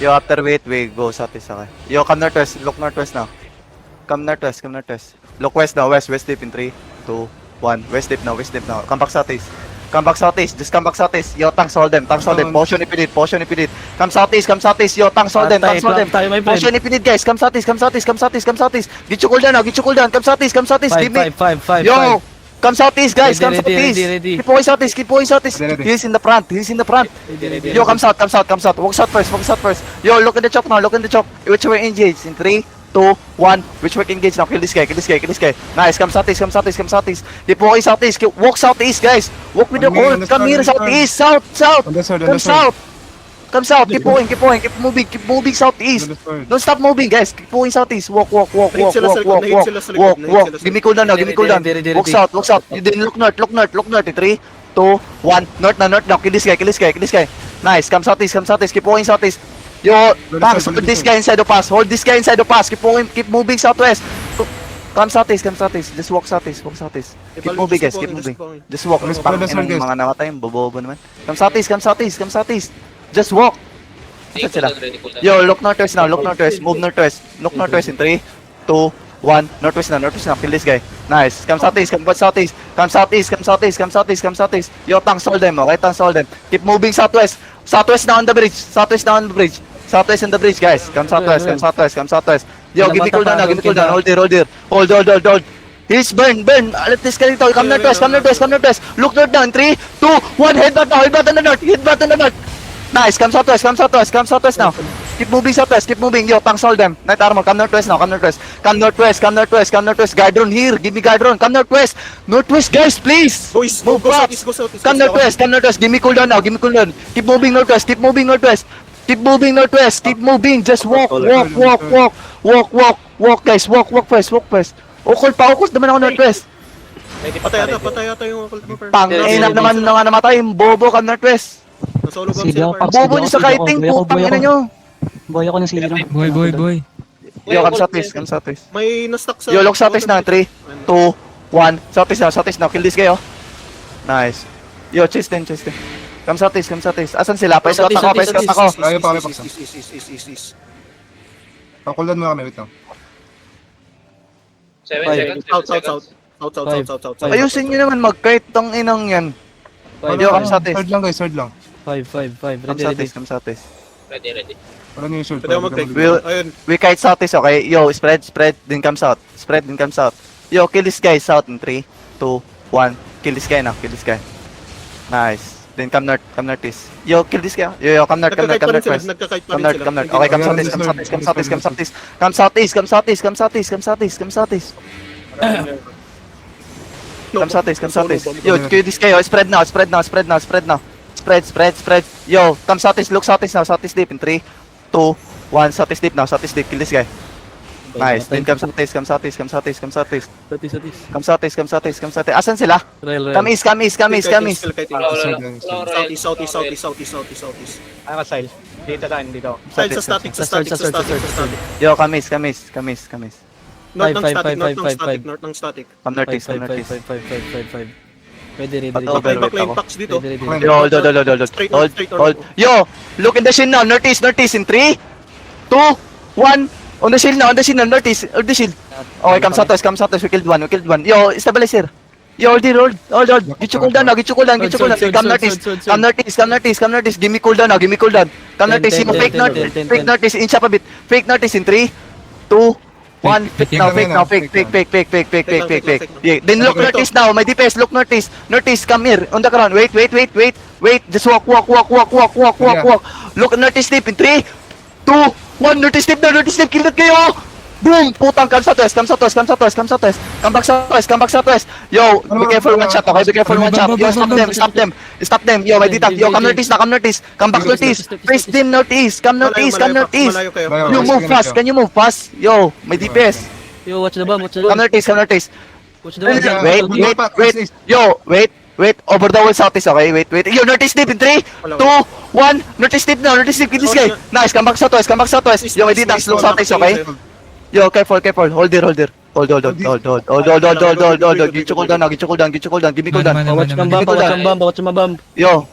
Yo, after wait, we go southeast, okay. Yo, come northwest, look northwest now. Come northwest, come northwest. Look west now, west deep in 3, 2, 1. West deep now, west deep now. Come back southeast. Come back southeast, just come back southeast. Yo, tanks hold them, Potion if you need, potion if you need. Come southeast, yo, tanks hold them, Potion if you need, guys. Come southeast. Get your cooldown, come southeast, give me. Yo, come southeast, guys, come southeast. Keep going southeast. He's in the front. Yo, come south. Walk south first. Yo, look at the choke now, Which way engage? In 3, 2, 1. Which way engage now? Kill this guy. Nice, come southeast. Keep walking southeast. Walk southeast, guys. Walk with the core. Come here, southeast. Come south. Keep going. Keep moving southeast. Don't stop moving, guys. Keep going southeast. Walk. Give me cooldown now. Walk south. You didn't look north. In 3, 2, 1. North now. Kill this guy. Nice. Come southeast. Keep going southeast. Yo, tanks, hold this guy inside the pass. Keep moving southwest. Come southeast. Just walk southeast. Keep moving, guys. Just walk. Parang mga namatay, bobo naman. Come southeast. Just walk. Saan sila? Yo, look northwest now. Move northwest. Look northwest in 3, 2, 1. Northwest now. Kill this guy. Nice. Come southeast. Come southeast. Yo, tanks hold them, okay? Keep moving southwest. Southwest now on the bridge. Southwest on the bridge, guys. Come southwest. Yo, give me cooldown now. Hold there. Hold. He's burn. Let this guy go. Come northwest. Look north now in 3, 2, 1. Headbutt on the north. Nice. Come southwest now. Keep moving southwest. Yo, tanks hold them. Night armor. Come northwest now. Come northwest. Guard run here. Give me guard run. Come northwest. Guys, please. Boys, Move go fast. southeast. Come northwest. Give me cooldown now. Keep moving northwest. Keep moving. Just walk, guys. Walk first. Okol naman ako northwest. Patay ata yung occult mo, per. Pang-ina naman na namatay. Bobo ka northwest. Nasolo bomb Sige sila, ako, per. Bobo nyo sa kiting. Putang ina nyo. Boy ako ng sili lang. Boy. Yo, come southeast. May na-stuck sa... Yo, look southeast na. 3, 2, 1. Southeast now. Kill this guy, oh. Nice. Yo, chase them. Come southeast. Asan sila? Pa-escort ako. Ayaw pa kami Is. paksa. Pakuldan mo kami, wait lang. 7 Five. seconds. South. Ayusin nyo naman mag-kite. Tang inang yan. Yo, come southeast. Third lang guys, third lang. 5. Come southeast. Ready. Wala niyo yung shield. Pwede ako mag-take. Will- Ayun. We kite southeast, okay? Yo, spread, then come south. Yo, kill this guy south in 3, 2, 1. Kill this guy now. Nice. Then come northeast. Yo, kill this guy. Yo, come north first. Nagkakite pa Come rin sila. north. Okay, come southeast. Come southeast. Yo, kill this guy. Oh, spread now. Spread. Yo, come southeast. Look southeast now. Southeast deep in 3, 2, 1. Southeast deep. Kill this guy. Nice. Then come southeast. Come southeast. Asan sila? Come east. Ay, Kyle. Dito. Style sa static. Yo, come east. North ng Five. static. Come northeast. 5. Ready. Okay, backline packs dito. Yo, hold. Yo, look in the shield now. Northeast in 3, 2, 1. On the shield now. Northeast. Hold the shield. Okay, come southwest. We killed one. Yo, stabilize here. Yo, hold. Get your cooldown now. Come northeast. Give me cooldown now. Come northeast. Fake northeast. Inch up a bit. Fake northeast in 3, 2, 1. Fake now. Yeah. Then look northeast now. My DPS. Look northeast. Come here. On the ground. Wait. Just walk. Look northeast deep in 3, 2, 1. Northeast deep. Kill that kayo. Boom! Putang, come southwest. Come back southwest. Yo, be careful one shot, okay? Yo, stop them. Yo, may ditag. Yo, come northeast. Come back northeast. Face them northeast. Come northeast. Malayo kayo. You move fast. Can you move fast? Yo, may DPS. Yo, watch the bomb. Come northeast. Watch the bomb. Wait. Yo, wait. Over the wall southeast, okay? Wait. Yo, northeast deep in 3, 2, 1. Northeast deep now. Kill this guy. Nice, come back southwest. Yo, may ditag. Look southeast, okay? Yo, careful. Hold there. Hold. Get your cooldown. Give me cooldown. Watch my bomb. Yo,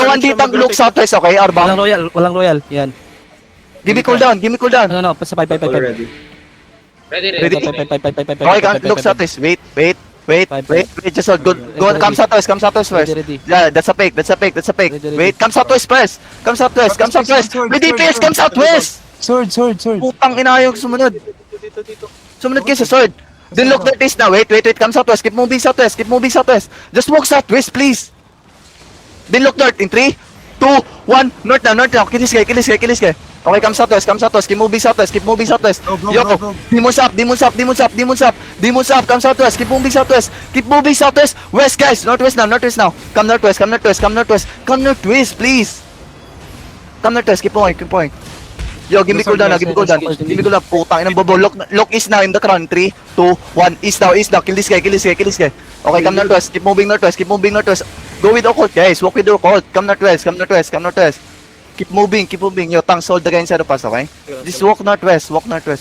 one ditag look southwest, okay? Arbang. Walang royal. Yan. Give me cooldown, give me cooldown. Ano, sa 5, 5, 5, 5. Ready, Ready? 5, 5, 5, 5, 5, 5, 5, Okay, look Southeast. Wait. Just hold. Go, come Southwest first. Ready. Yeah, that's a fake. Ready. Wait, come Southwest first. Come Southwest. May DPS, come Southwest. Sword. Putang ina yung sumunod. Sumunod kayo sa sword. Then look northeast now. Wait. Come Southwest. Keep moving Southwest. Just walk Southwest, please. Then look north in 3, 2, 1. North now. Kill this guy. Okay, come Southwest. Keep moving Southwest. Go. Yo, demons up. Come Southwest. Keep moving Southwest. West, guys. Northwest now. Come Northwest, please. Come Northwest. Keep going. Yo, give me cooldown. Putang inang bobo. Look east now in the crown. 3, 2, 1. East now. Kill this guy. Okay, come Northwest. Keep moving Northwest. Go with occult, guys. Walk with occult. Come Northwest. Keep moving. Yo, tanks hold the guy inside of us, okay? Just walk Northwest. Walk. Medyo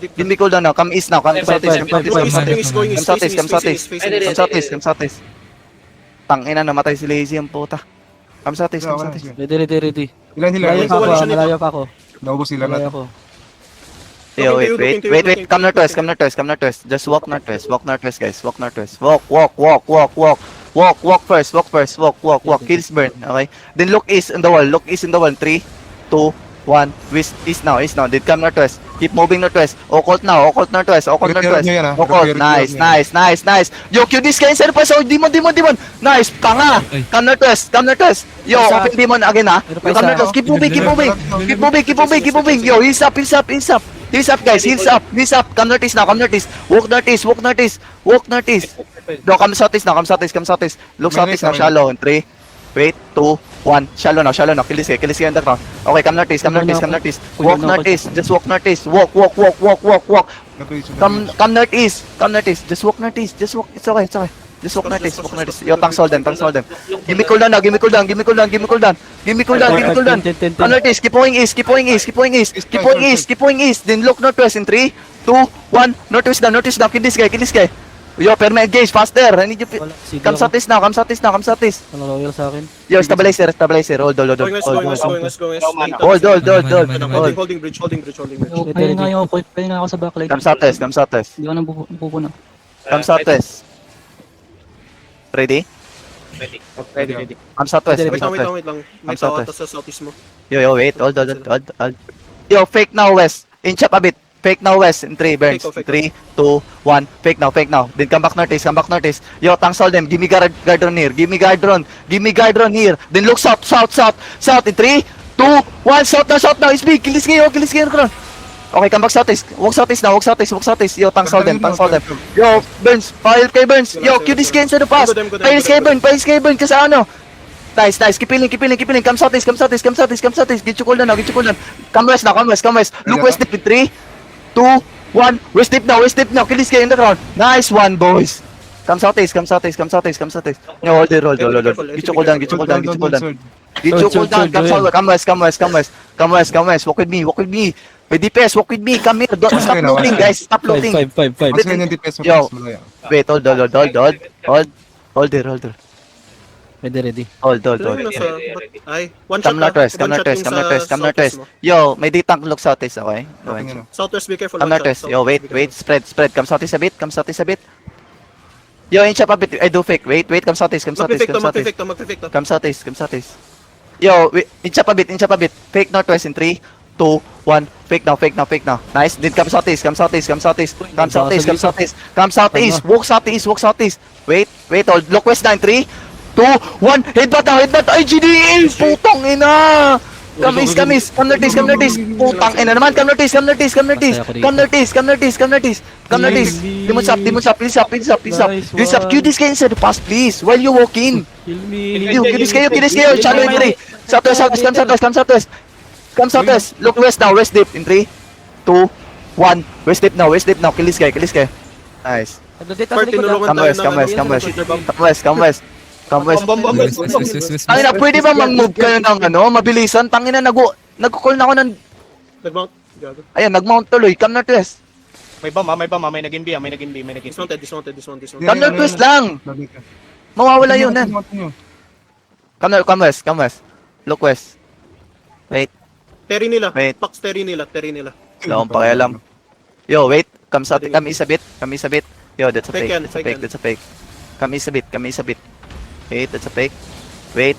deep. Give me cooldown now. Come east now. Come southeast. Come southeast. Tangina, namatay si Lazy ang puta. Come southeast. Ready. Ilan hila? Malayo pa ako. Naubos sila Malayo lahat. ako. Yo, wait. Come Northwest. Just walk Northwest, guys. Walk Northwest. Walk first. Kills burn, okay? Then look east in the wall. 3, 2, 1. East now. Then come Northwest. Keep moving Northwest. Occult Northwest. Repair nyo yan, ah. Occult. Repair nyo yan. Nice. Yo, Q this guy inside of us. Oh, demon. Nice. Panga. Come Northwest. Yo, open demon again, ha? Yo, come Northwest. Keep moving. Yo, heals up. Heals up, guys. Heals up. Come Northeast now. Walk Northeast. No, come Southeast now. Look Southeast now. Shallow. In 3, wait, 2, 1. Shallow now. Kill this guy in the ground. Okay, come Northeast. Walk Northeast. Just walk Northeast. Walk. Come Northeast. Just walk Northeast. It's okay. Just walk Northeast. Yo, tanks hold them. Give me cooldown now. Come Northeast. Keep going east. Then look Northwest in 3, 2, 1. Northwest now. Kill this guy. Yo, permanent engage faster. I need you. Come Southeast now. Ano loyal sa akin? Yo, stabilizer. Hold. Let's go. Hold. Holding bridge. Pwede nga ako sa backline. Come Southwest. Hindi ako nang pupuno. Come Southwest. Ready? Ready. Come Southwest. Wait lang. May tawa sa southeast mo. Yo, wait. Hold. Yo, fake now west. Inch up a bit. Fake now west in 3, Burns. Fake. 3, 2, 1. Fake now. Then come back northeast. Yo, tanks hold them. Give me guard run here. Give me guard run here. Then look south in 3, 2, 1. South now. It's big. Kill this guy. Okay, come back southeast. Walk southeast. Yo, tanks hold them. Yo, Burns. File kay Burns. Yo, Q this guy inside the pass. Pailis kay Burns. Kasi ano? Nice. Keep healing. Come southeast. Get you cooldown. Come west. Look west in 3, 2, 1. West deep now. Kill this guy in the ground. Nice one, boys. Come southeast. No, hold it. Get you cooldown. Come west. Walk with me. With DPS, walk with me. Come here. Don't stop looting, guys. Stop looting. 5. Mas ganyan DPS mo. Yo. Malaya. Wait, hold it. Ready. Hold. Ay, one Come shot Northwest. southeast mo. Yo, may D-tank look southeast, okay? Tingnan mo. Southwest, be careful. Come Northwest. Yo, wait. Spread. Come southeast a bit. Yo, inch up a bit. I do fake. Wait. Come southeast. Magpipicto. Come southeast. Yo, inch up a bit. Fake Northwest in 3, 2, 1. Fake now. Nice. Then come southeast. Come southeast. Walk southeast. Wait. Hold. Look west na in 3, 2, 1. Headbutt. Ay, GDA! Putong ina! Come east. Come northeast. Putang ina naman. Come northeast. Demons up. Please up. Q this guy inside the pass, please. While you walk in. Kill me. Kill this guy. Shallow in 3. Southwest. Come southwest. Look west now. West deep in 3, 2, 1. West deep now. Kill this guy. Nice. Part tinulungan Come west. Tangina, pwede ba mag-move kayo ng mabilisan? Tangina, nag-call na ako ng... Nag-mount. Gago. Ayan, nag-mount tuloy. Come Northwest. May bomb. May naging B. Dismounted. Come Northwest lang. Lagi ka. Mawawala yun. Tingnan mo. Come west. Look west. Terry nila. Wait. Pax Terry nila. Wala akong pakialam. Yo, wait. Come is a bit. Yo, that's a Fake fake. yan, That's a fake fake. yan. That's a fake. Come is a bit. Wait, that's a fake. Wait.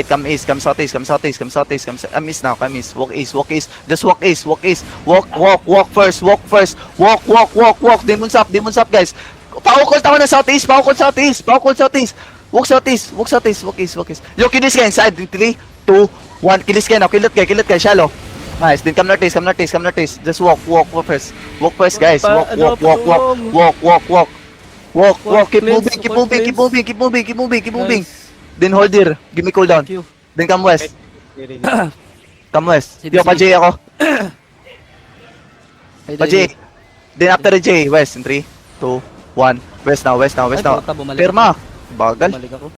Come east. Come southeast. Come east now. Come east. Walk east. Just walk east. Walk first. Walk. Demons up, guys. Paukol tayo na southeast. Walk southeast. Yo, kilis ka inside. 3, 2, 1. Kilis ka now. Kilit ka. Shallow. Nice. Then come northeast. Just walk first. Walk first, guys. Walk. Keep moving. Then hold here. Give me cooldown. Thank you. Then come west. Ready. Come west. Sige, Yo, sige. pa-J ako. Ready, Pa-J. ready. Then after the J, west in 3, 2, 1. West now. Ay, puta, bumalik Pirma. Bagal. Bumalik ako.